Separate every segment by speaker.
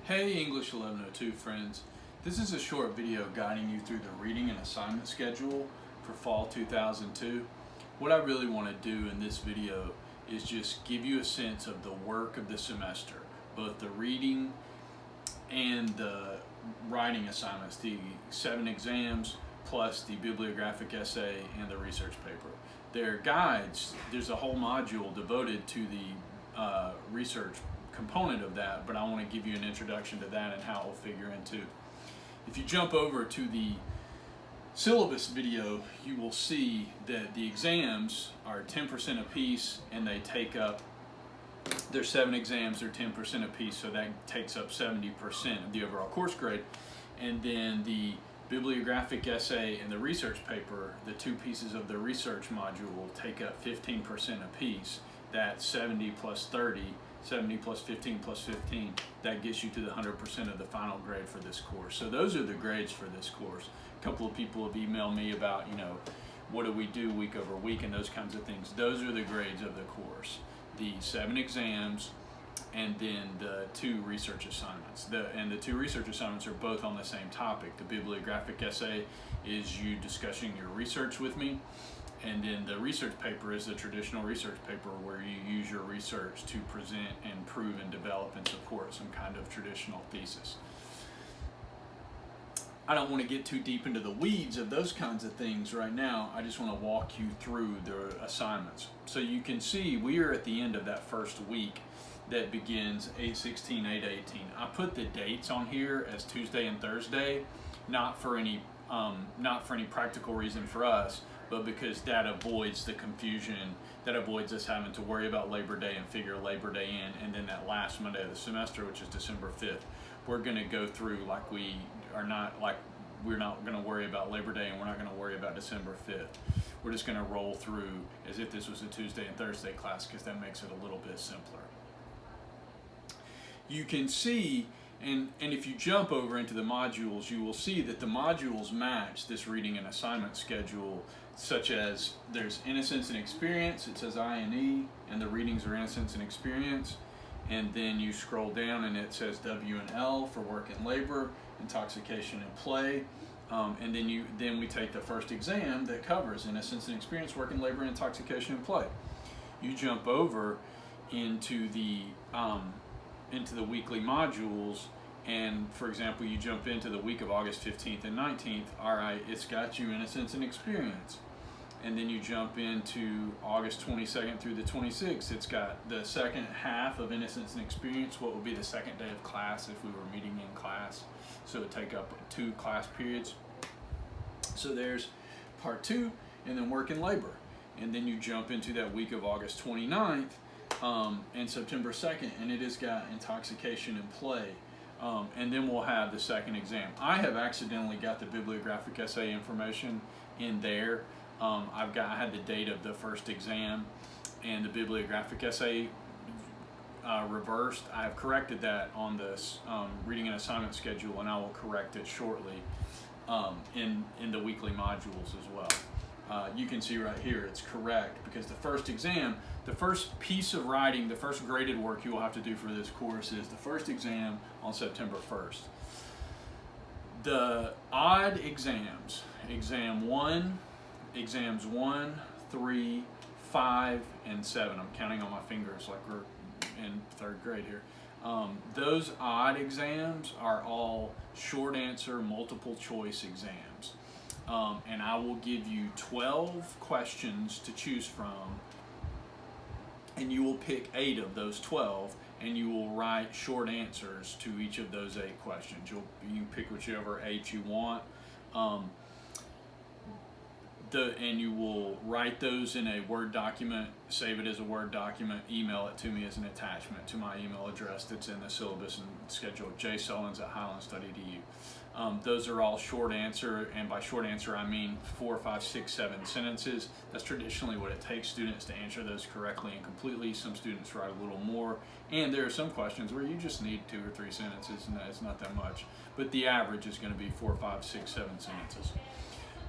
Speaker 1: Hey English 1102 friends, this is a short video guiding you through the reading and assignment schedule for fall 2002. What I really want to do in this video is just give you a sense of the work of the semester, both the reading and the writing assignments, the 7 exams plus the bibliographic essay and the research paper. They're guides. There's a whole module devoted to the research component of that, but I want to give you an introduction to that and how it will figure into. If you jump over to the syllabus video, you will see that the exams are 10% apiece, and they take up, there's 7 exams, they're 10% apiece, so that takes up 70% of the overall course grade. And then the bibliographic essay and the research paper, the 2 pieces of the research module, will take up 15% apiece. That's 70 plus 30, 70 plus 15 plus 15, that gets you to the 100% of the final grade for this course. So those are the grades for this course. A couple of people have emailed me about, what do we do week over week and those kinds of things. Those are the grades of the course. The 7 exams and then the 2 research assignments. And the 2 research assignments are both on the same topic. The bibliographic essay is you discussing your research with me. And then the research paper is the traditional research paper where you use your research to present and prove and develop and support some kind of traditional thesis. I don't want to get too deep into the weeds of those kinds of things right now. I just want to walk you through the assignments. So you can see we are at the end of that first week that begins 8/16, 8/18. I put the dates on here as Tuesday and Thursday, not for any practical reason for us, but because that avoids the confusion, that avoids us having to worry about Labor Day and figure Labor Day in, and then that last Monday of the semester, which is December 5th, we're going to go through like we're not going to worry about Labor Day, and we're not going to worry about December 5th. We're just going to roll through as if this was a Tuesday and Thursday class, because that makes it a little bit simpler. You can see, and if you jump over into the modules, you will see that the modules match this reading and assignment schedule, such as there's innocence and experience, it says I&E, and the readings are innocence and experience. And then you scroll down and it says W and L for work and labor, intoxication and play. And then we take the first exam that covers innocence and experience, work and labor, intoxication and play. You jump over into the weekly modules, and for example, you jump into the week of August 15th and 19th. All right, it's got you innocence and experience. And then you jump into August 22nd through the 26th. It's got the second half of innocence and experience, what would be the second day of class if we were meeting in class. So it would take up 2 class periods. So there's part 2, and then work and labor. And then you jump into that week of August 29th and September 2nd, and it has got intoxication and play. And then we'll have the second exam. I have accidentally got the bibliographic essay information in there. I had the date of the first exam and the bibliographic essay reversed. I have corrected that on this reading and assignment schedule, and I will correct it shortly in the weekly modules as well. You can see right here it's correct, because the first exam, the first piece of writing, the first graded work you will have to do for this course is the first exam on September 1st. The odd exams, exams 1, 3, 5, and 7. I'm counting on my fingers like we're in 3rd grade here. Those odd exams are all short answer, multiple choice exams. And I will give you 12 questions to choose from, and you will pick 8 of those 12, and you will write short answers to each of those 8 questions. You can pick whichever 8 you want. And you will write those in a Word document, save it as a Word document, email it to me as an attachment to my email address that's in the syllabus and schedule, jsullins@highlandstudy.edu. Those are all short answer, and by short answer I mean 4, 5, 6, 7 sentences. That's traditionally what it takes students to answer those correctly and completely. Some students write a little more, and there are some questions where you just need 2 or 3 sentences, and it's not that much. But the average is going to be 4, 5, 6, 7 sentences.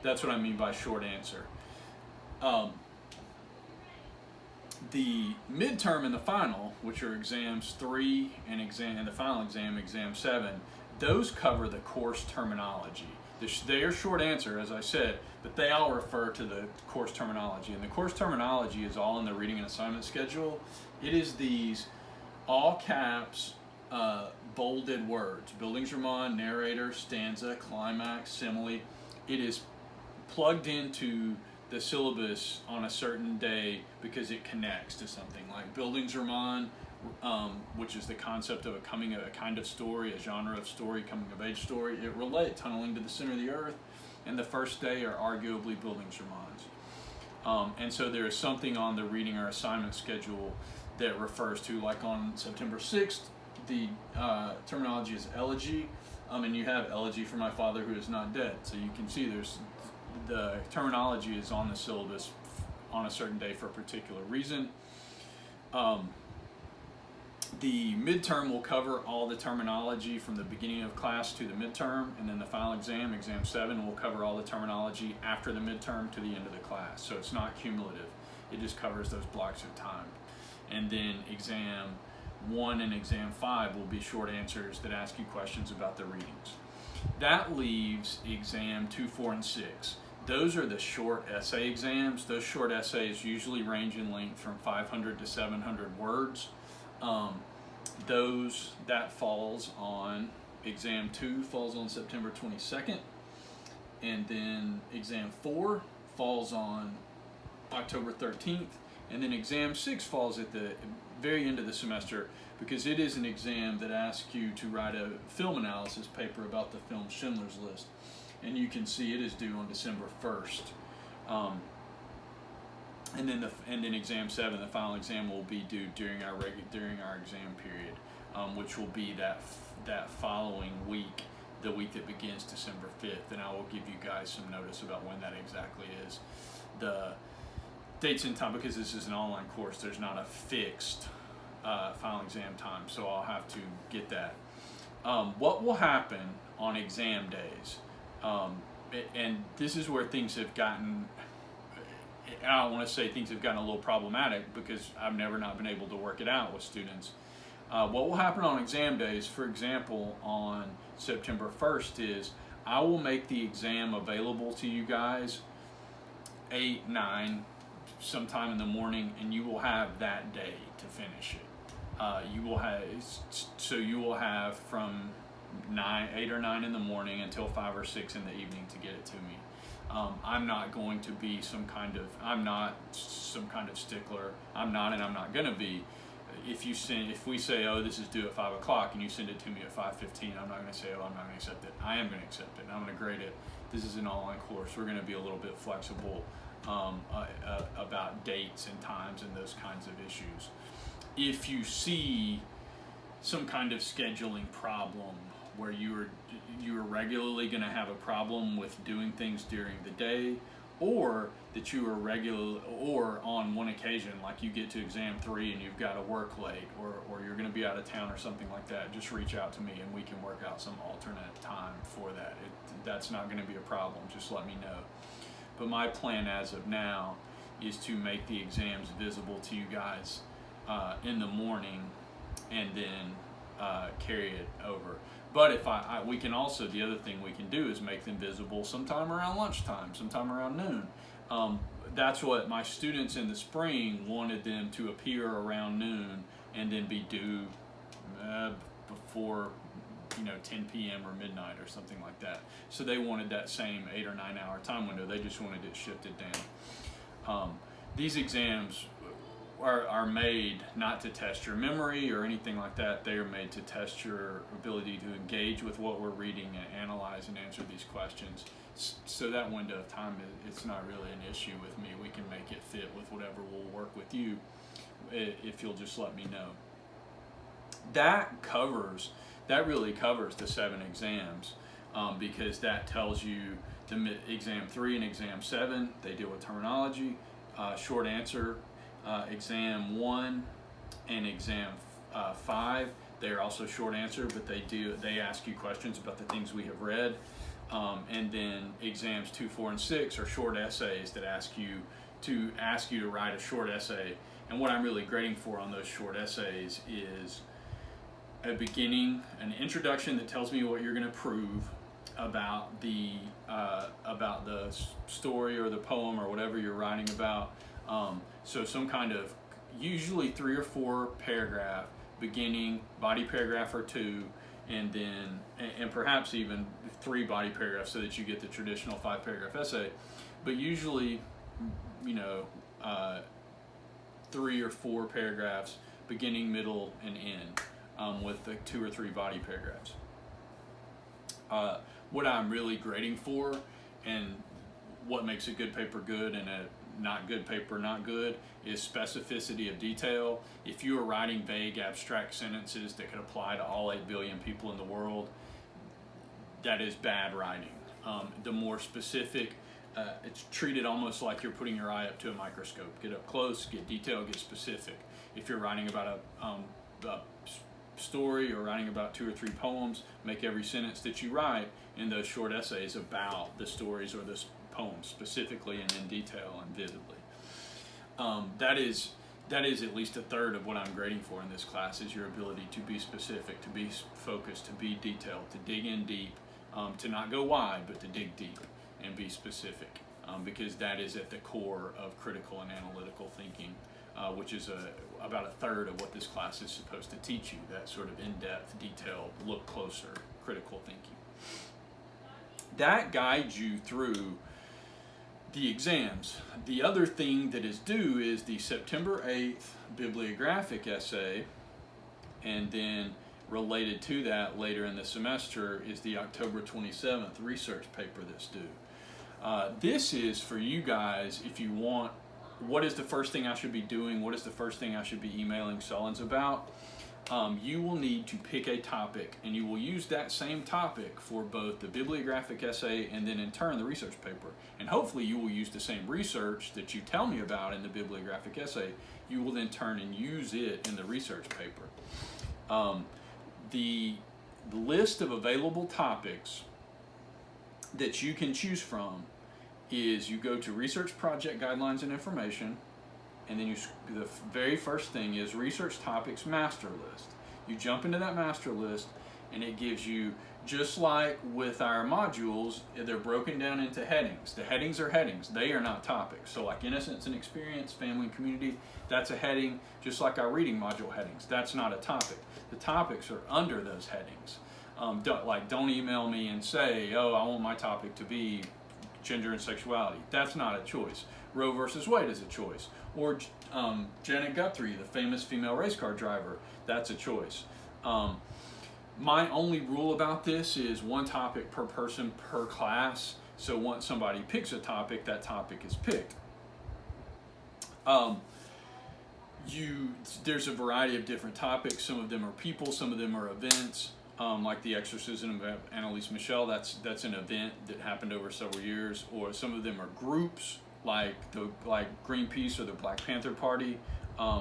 Speaker 1: That's what I mean by short answer. The midterm and the final, which are exams 3 and the final exam, exam 7, those cover the course terminology. They are short answer, as I said, but they all refer to the course terminology. And the course terminology is all in the reading and assignment schedule. It is these all caps, bolded words: Bildungsroman, narrator, stanza, climax, simile. It is plugged into the syllabus on a certain day because it connects to something, like Bildungsroman, which is the concept of a kind of story, a genre of story, coming of age story. It relates tunneling to the center of the earth, and the first day are arguably Bildungsromans. And so there is something on the reading or assignment schedule that refers to, like on September 6th, the terminology is elegy, and you have Elegy for My Father Who Is Not Dead. So you can see the terminology is on the syllabus on a certain day for a particular reason. The midterm will cover all the terminology from the beginning of class to the midterm, and then the final exam, exam 7, will cover all the terminology after the midterm to the end of the class. So it's not cumulative. It just covers those blocks of time. And then exam 1 and exam 5 will be short answers that ask you questions about the readings. That leaves exam 2, 4, and 6. Those are the short essay exams. Those short essays usually range in length from 500 to 700 words. That falls on exam 2 falls on September 22nd, and then exam 4 falls on October 13th, and then exam 6 falls at the very end of the semester, because it is an exam that asks you to write a film analysis paper about the film Schindler's List, and you can see it is due on December 1st. And then exam 7, the final exam, will be due during our exam period, which will be that following week, the week that begins December 5th, and I will give you guys some notice about when that exactly is. The dates and time, because this is an online course, there's not a fixed final exam time, so I'll have to get that. What will happen on exam days, and this is where things have gotten, I don't want to say things have gotten a little problematic, because I've never not been able to work it out with students. What will happen on exam days, for example, on September 1st, is I will make the exam available to you guys 8, 9, sometime in the morning, and you will have that day to finish it. You will have from 8 or 9 in the morning until 5 or 6 in the evening to get it to me. I'm not going to be I'm not some kind of stickler. I'm not going to be. If we say, oh, this is due at 5 o'clock, and you send it to me at 5:15, I'm not going to say, oh, I'm not going to accept it. I am going to accept it, and I'm going to grade it. This is an online course. We're going to be a little bit flexible about dates and times and those kinds of issues. If you see some kind of scheduling problem where you are regularly going to have a problem with doing things during the day, or that you are or on one occasion, like you get to exam 3 and you've got to work late, or you're going to be out of town or something like that, just reach out to me and we can work out some alternate time for that. That's not going to be a problem. Just let me know. But my plan as of now is to make the exams visible to you guys in the morning, and then carry it over. But if we can also, the other thing we can do is make them visible sometime around lunchtime, sometime around noon. That's what my students in the spring wanted them to appear around noon and then be due before 10 p.m. or midnight or something like that. So they wanted that same 8 or 9 hour time window. They just wanted it shifted down. These exams are made not to test your memory or anything like that. They are made to test your ability to engage with what we're reading and analyze and answer these questions. So that window of time, it's not really an issue with me. We can make it fit with whatever will work with you, if you'll just let me know. That really covers the 7 exams, because that tells you the exam 3 and exam 7, they deal with terminology. Short answer, exam 1 and exam 5, they are also short answer, but they ask you questions about the things we have read. And then exams 2, 4, and 6 are short essays that ask you to write a short essay And what I'm really grading for on those short essays is a beginning, an introduction that tells me what you're going to prove about the story or the poem or whatever you're writing about. So some kind of usually 3 or 4 paragraph beginning, body paragraph or 2, and then and perhaps even 3 body paragraphs so that you get the traditional 5 paragraph essay. But usually, 3 or 4 paragraphs, beginning, middle, and end, with the 2 or 3 body paragraphs. What I'm really grading for, and what makes a good paper good and a not good paper not good, is specificity of detail. If you are writing vague, abstract sentences that could apply to all 8 billion people in the world, that is bad writing. The more specific, it's treated almost like you're putting your eye up to a microscope. Get up close, get detailed, get specific. If you're writing about a story or writing about 2 or 3 poems, make every sentence that you write in those short essays about the stories or the poems specifically and in detail and vividly. That is at least a third of what I'm grading for in this class, is your ability to be specific, to be focused, to be detailed, to dig in deep, to not go wide, but to dig deep and be specific, because that is at the core of critical and analytical thinking, which is about a third of what this class is supposed to teach you, that sort of in-depth, detailed, look closer, critical thinking. That guides you through the exams. The other thing that is due is the September 8th bibliographic essay, and then related to that later in the semester is the October 27th research paper that's due. This is for you guys if you want, what is the first thing I should be doing, what is the first thing I should be emailing Sullins about. You will need to pick a topic, and you will use that same topic for both the bibliographic essay and then in turn the research paper. And hopefully you will use the same research that you tell me about in the bibliographic essay. You will then turn and use it in the research paper. The list of available topics that you can choose from is you go to Research Project Guidelines and Information, and then the very first thing is Research Topics Master List. You jump into that master list, and it gives you, just like with our modules, they're broken down into headings. The headings are headings. They are not topics. So like Innocence and Experience, Family and Community, that's a heading, just like our reading module headings. That's not a topic. The topics are under those headings. Don't email me and say, oh, I want my topic to be gender and sexuality. That's not a choice. Roe versus Wade is a choice. Or Janet Guthrie, the famous female race car driver, that's a choice. My only rule about this is 1 topic per person per class. So once somebody picks a topic, that topic is picked. There's a variety of different topics. Some of them are people, some of them are events. Like the exorcism of Annalise Michel, that's an event that happened over several years. Or some of them are groups, like Greenpeace or the Black Panther Party.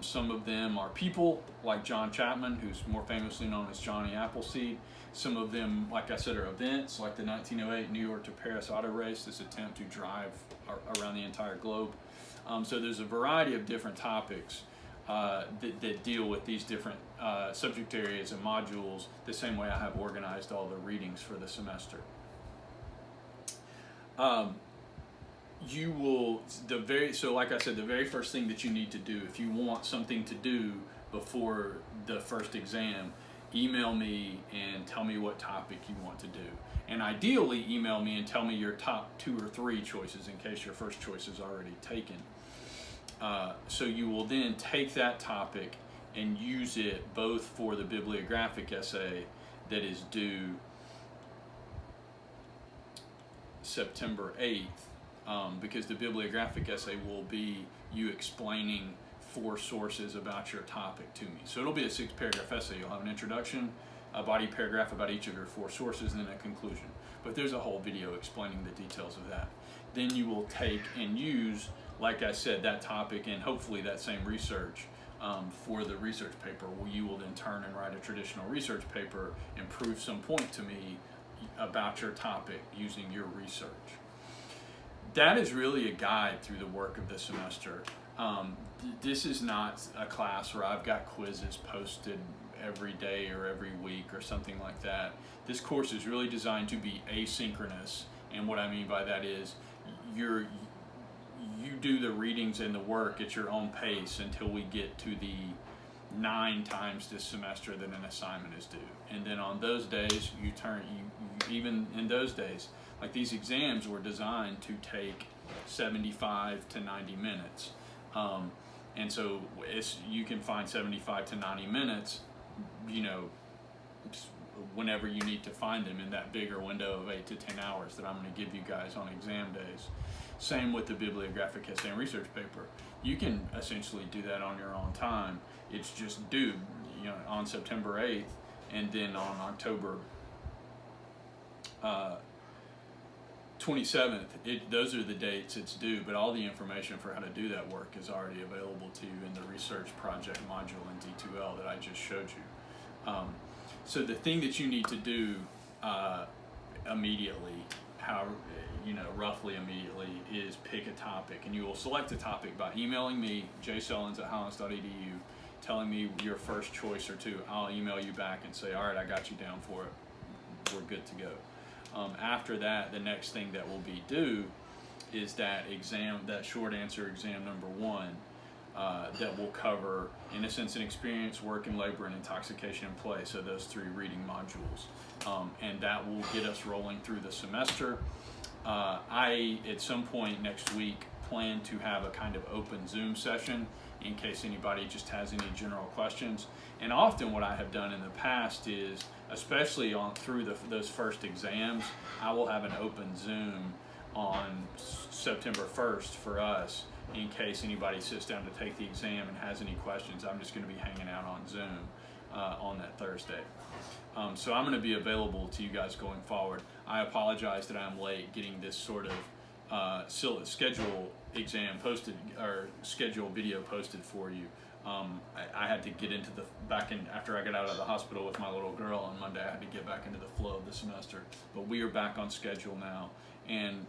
Speaker 1: Some of them are people, like John Chapman, who's more famously known as Johnny Appleseed. Some of them, like I said, are events, like the 1908 New York to Paris auto race, this attempt to drive around the entire globe. So there's a variety of different topics that deal with these different subject areas and modules, the same way I have organized all the readings for the semester. So like I said, the very first thing that you need to do, if you want something to do before the first exam, email me and tell me what topic you want to do. And ideally, email me and tell me your top 2 or 3 choices in case your first choice is already taken. So you will then take that topic and use it both for the bibliographic essay that is due September 8th, because the bibliographic essay will be you explaining 4 sources about your topic to me. So it'll be a 6-paragraph essay. You'll have an introduction, a body paragraph about each of your 4 sources, and then a conclusion. But there's a whole video explaining the details of that. Then you will take and use, like I said, that topic and hopefully that same research for the research paper, where you will then turn and write a traditional research paper and prove some point to me about your topic using your research. That is really a guide through the work of the semester. This is not a class where I've got quizzes posted every day or every week or something like that. This course is really designed to be asynchronous, and what I mean by that is you do the readings and the work at your own pace until we get to the 9 times this semester that an assignment is due. And then on those days, even in those days, like these exams were designed to take 75 to 90 minutes. And so you can find 75 to 90 minutes, whenever you need to find them in that bigger window of 8 to 10 hours that I'm going to give you guys on exam days. Same with the bibliographic essay and research paper. You can essentially do that on your own time. It's just due, on September 8th, and then on October 27th. Those are the dates it's due, but all the information for how to do that work is already available to you in the research project module in D2L that I just showed you. So the thing that you need to do immediately, roughly immediately, is pick a topic, and you will select a topic by emailing me, jsellens@highlands.edu, telling me your first choice or two. I'll email you back and say, all right, I got you down for it. We're good to go. After that, the next thing that will be due is that short answer exam number 1 that will cover innocence and experience, work and labor, and intoxication and play. So those 3 reading modules, and that will get us rolling through the semester. I, at some point next week, plan to have a kind of open Zoom session in case anybody just has any general questions. And often what I have done in the past is, especially through those first exams, I will have an open Zoom on September 1st for us in case anybody sits down to take the exam and has any questions. I'm just going to be hanging out on Zoom on that Thursday. So I'm going to be available to you guys going forward. I apologize that I'm late getting this sort of schedule exam posted, or schedule video posted for you. I had to get into after I got out of the hospital with my little girl on Monday. I had to get back into the flow of the semester, but we are back on schedule now, and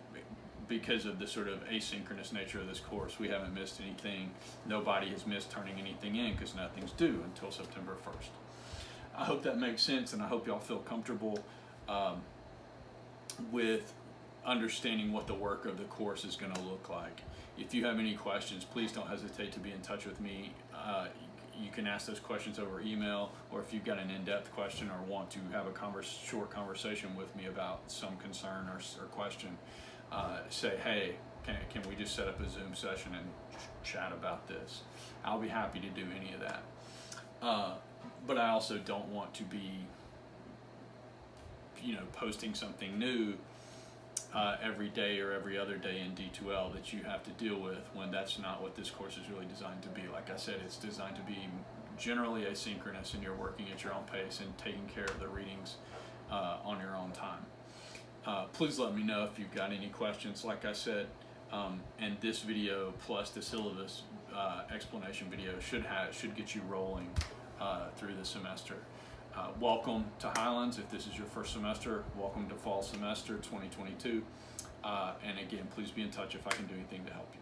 Speaker 1: because of the sort of asynchronous nature of this course, we haven't missed anything. Nobody has missed turning anything in because nothing's due until September 1st. I hope that makes sense, and I hope y'all feel comfortable with understanding what the work of the course is going to look like. If you have any questions, please don't hesitate to be in touch with me. You can ask those questions over email, or if you've got an in-depth question or want to have a short conversation with me about some concern or question, say, hey, can we just set up a Zoom session and chat about this? I'll be happy to do any of that. But I also don't want to be, posting something new every day or every other day in D2L that you have to deal with, when that's not what this course is really designed to be. Like I said, it's designed to be generally asynchronous, and you're working at your own pace and taking care of the readings on your own time. Please let me know if you've got any questions. Like I said, and this video plus the syllabus explanation video should get you rolling through the semester. Welcome to Highlands. If this is your first semester, welcome to fall semester 2022. And again, please be in touch if I can do anything to help you.